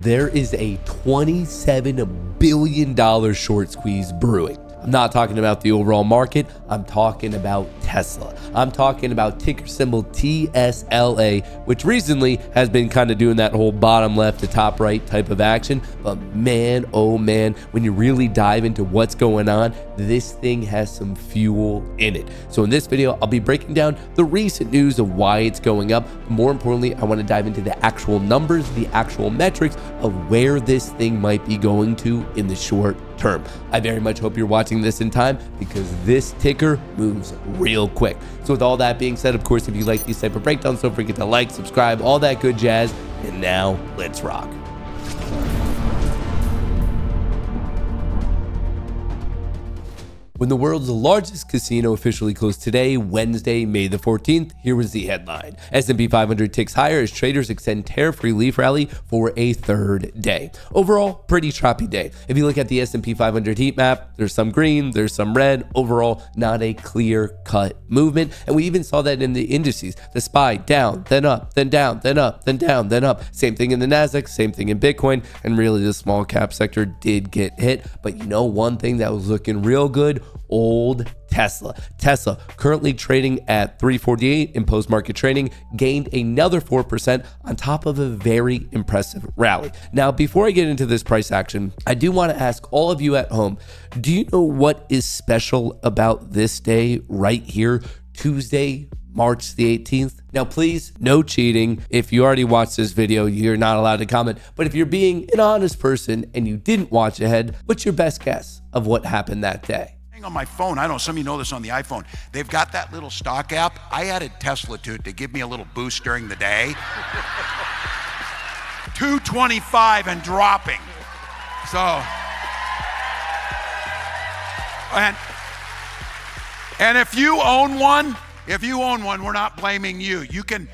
there is a $27 billion short squeeze brewing. I'm not talking about the overall market. I'm talking about Tesla. I'm talking about ticker symbol TSLA, which recently has been kind of doing that whole bottom left to top right type of action. But man, oh man, when you really dive into what's going on, this thing has some fuel in it. So in this video, I'll be breaking down the recent news of why it's going up. More importantly, I want to dive into the actual numbers, the actual metrics of where this thing might be going to in the short term. I very much hope you're watching this in time because this ticker moves real quick. So with all that being said, of course, if you like these type of breakdowns, don't forget to like, subscribe, all that good jazz. And now let's rock. When the world's largest casino officially closed today, Wednesday, May the 14th, here was the headline. S&P 500 ticks higher as traders extend tariff relief rally for a third day. Overall, pretty choppy day. If you look at the S&P 500 heat map, there's some green, there's some red. Overall, not a clear-cut movement. And we even saw that in the indices. The SPY down, then up, then down, then up, then down, then up. Same thing in the NASDAQ, same thing in Bitcoin. And really, the small cap sector did get hit. But you know one thing that was looking real good? Old Tesla. Tesla, currently trading at 348 in post-market trading, gained another 4% on top of a very impressive rally. Now, before I get into this price action, I do want to ask all of you at home, do you know what is special about this day right here, Tuesday, March the 18th? Now, please, no cheating. If you already watched this video, you're not allowed to comment. But if you're being an honest person and you didn't watch ahead, what's your best guess of what happened that day? On my phone, I don't know, some of you know this on the iPhone, they've got that little stock app. I added Tesla to it to give me a little boost during the day. 225 and dropping. So, and if you own one, we're not blaming you. You can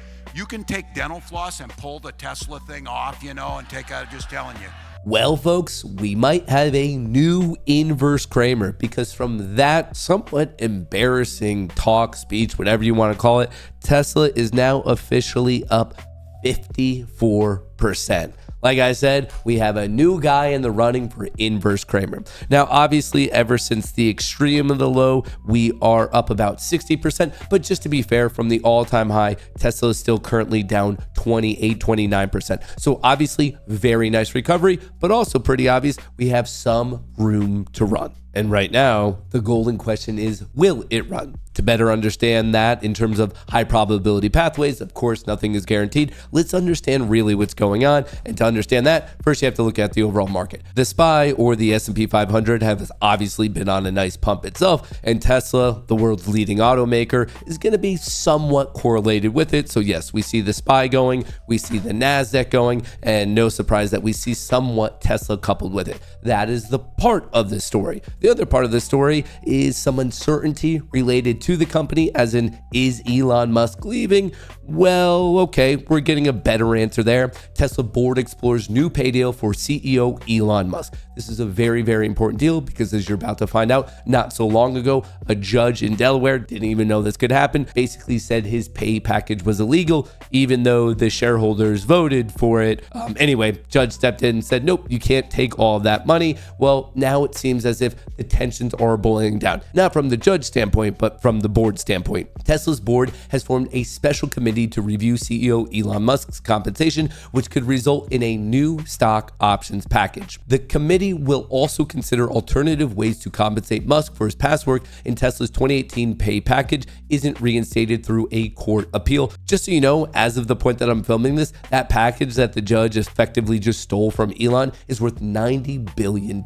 take dental floss and pull the Tesla thing off, you know, and take out, just telling you. Well, folks, we might have a new inverse Kramer because from that somewhat embarrassing talk, speech, whatever you want to call it, Tesla is now officially up 54%. Like I said, we have a new guy in the running for inverse Kramer. Now, obviously, ever since the extreme of the low, we are up about 60%. But just to be fair, from the all-time high, Tesla is still currently down 28, 29%. So obviously, very nice recovery, but also pretty obvious, we have some room to run. And right now, the golden question is, will it run? To better understand that in terms of high probability pathways, of course, nothing is guaranteed. Let's understand really what's going on. And to understand that, first you have to look at the overall market. The SPY or the S&P 500 has obviously been on a nice pump itself. And Tesla, the world's leading automaker, is going to be somewhat correlated with it. So yes, we see the SPY going, we see the NASDAQ going, and no surprise that we see somewhat Tesla coupled with it. That is the part of the story. The other part of the story is some uncertainty related to the company, as in, is Elon Musk leaving? Well, okay, we're getting a better answer there. Tesla board explores new pay deal for CEO Elon Musk. This is a very, very important deal because, as you're about to find out, not so long ago, a judge in Delaware didn't even know this could happen, basically said his pay package was illegal, even though the shareholders voted for it. Anyway, judge stepped in and said, nope, you can't take all of that money. Well, now it seems as if the tensions are boiling down, not from the judge standpoint, but from the board standpoint. Tesla's board has formed a special committee to review CEO Elon Musk's compensation, which could result in a new stock options package. The committee will also consider alternative ways to compensate Musk for his past work in Tesla's 2018 pay package isn't reinstated through a court appeal. Just so you know, as of the point that I'm filming this, that package that the judge effectively just stole from Elon is worth $90 billion.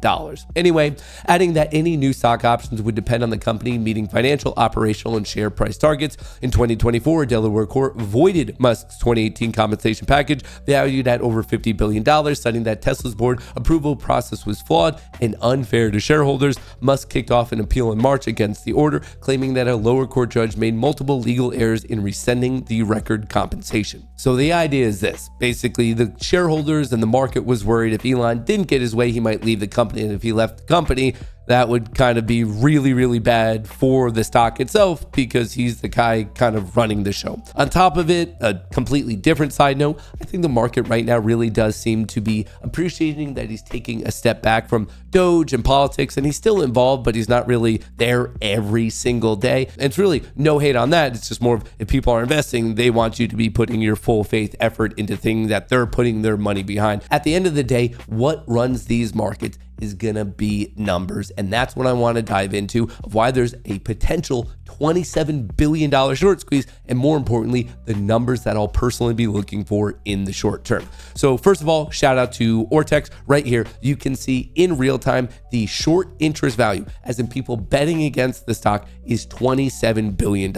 Anyway, adding that any new stock options would depend on the company meeting financial, operational, and share price targets. In 2024, a Delaware court voided Musk's 2018 compensation package valued at over $50 billion, citing that Tesla's board approval process was flawed and unfair to shareholders. Musk kicked off an appeal in March against the order, claiming that a lower court judge made multiple legal errors in rescinding the record compensation. So the idea is this. Basically, the shareholders and the market was worried if Elon didn't get his way, he might leave the company, and if he left the company, that would kind of be really, really bad for the stock itself because he's the guy kind of running the show. On top of it, a completely different side note, I think the market right now really does seem to be appreciating that he's taking a step back from Doge and politics, and he's still involved, but he's not really there every single day. And it's really no hate on that. It's just more of, if people are investing, they want you to be putting your full faith effort into things that they're putting their money behind. At the end of the day, what runs these markets is gonna be numbers. And that's what I wanna dive into, of why there's a potential $27 billion short squeeze, and more importantly, the numbers that I'll personally be looking for in the short term. So first of all, shout out to Ortex. Right here, you can see in real time the short interest value, as in people betting against the stock, is $27 billion.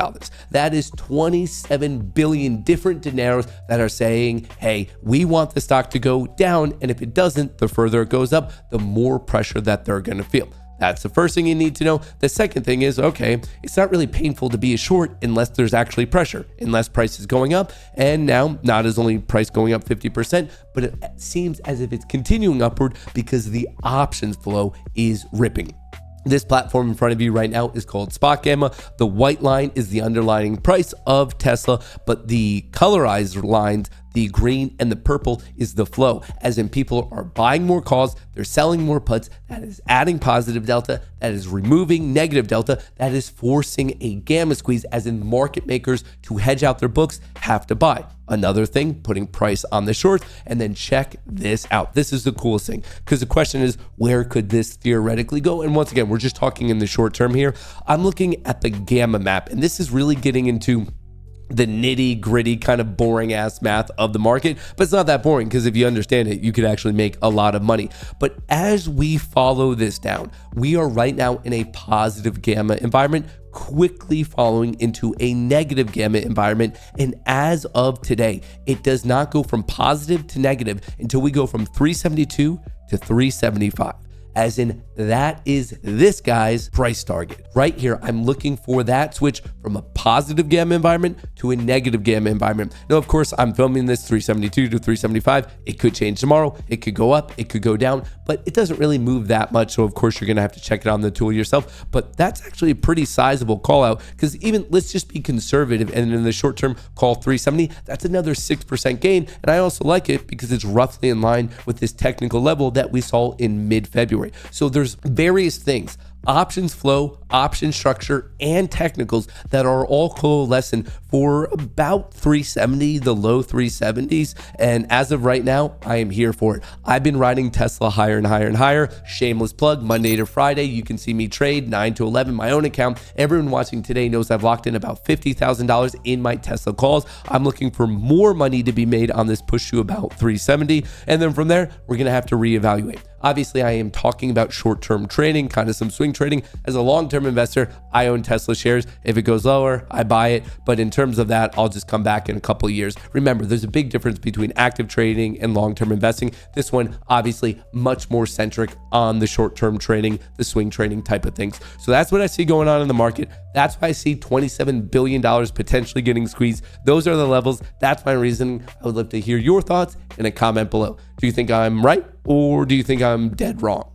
That is 27 billion different dineros that are saying, hey, we want the stock to go down, and if it doesn't, the further it goes up, the more pressure that they're going to feel. That's the first thing you need to know. The second thing is, okay, it's not really painful to be a short unless there's actually pressure, unless price is going up. And now, not as only price going up 50%, but it seems as if it's continuing upward because the options flow is ripping. This platform in front of you right now is called Spot Gamma. The white line is the underlying price of Tesla, but the colorized lines, the green and the purple, is the flow, as in people are buying more calls, they're selling more puts. That is adding positive delta, that is removing negative delta, that is forcing a gamma squeeze, as in market makers, to hedge out their books, have to buy. Another thing, putting price on the short. And then check this out. This is the coolest thing, because the question is, where could this theoretically go? And once again, we're just talking in the short term here. I'm looking at the gamma map, and this is really getting into the nitty gritty kind of boring ass math of the market, but it's not that boring, because if you understand it, you could actually make a lot of money. But as we follow this down, we are right now in a positive gamma environment, quickly following into a negative gamma environment. And as of today, it does not go from positive to negative until we go from 372 to 375. As in, that is this guy's price target. Right here, I'm looking for that switch from a positive gamma environment to a negative gamma environment. Now, of course, I'm filming this 372 to 375. It could change tomorrow. It could go up. It could go down, but it doesn't really move that much. So, of course, you're going to have to check it on the tool yourself. But that's actually a pretty sizable call out, because even, let's just be conservative, and in the short term, call 370. That's another 6% gain. And I also like it because it's roughly in line with this technical level that we saw in mid-February. So there's various things, options flow, option structure, and technicals that are all coalescing for about 370, the low 370s. And as of right now, I am here for it. I've been riding Tesla higher and higher and higher. Shameless plug, Monday to Friday, you can see me trade 9 to 11, my own account. Everyone watching today knows I've locked in about $50,000 in my Tesla calls. I'm looking for more money to be made on this push to about 370. And then from there, we're going to have to reevaluate. Obviously, I am talking about short-term trading, kind of some swing trading. As a long-term investor, I own Tesla shares. If it goes lower, I buy it. But in terms of that, I'll just come back in a couple of years. Remember, there's a big difference between active trading and long-term investing. This one, obviously, much more centric on the short-term trading, the swing trading type of things. So that's what I see going on in the market. That's why I see $27 billion potentially getting squeezed. Those are the levels. That's my reason. I would love to hear your thoughts in a comment below. Do you think I'm right, or do you think I'm dead wrong?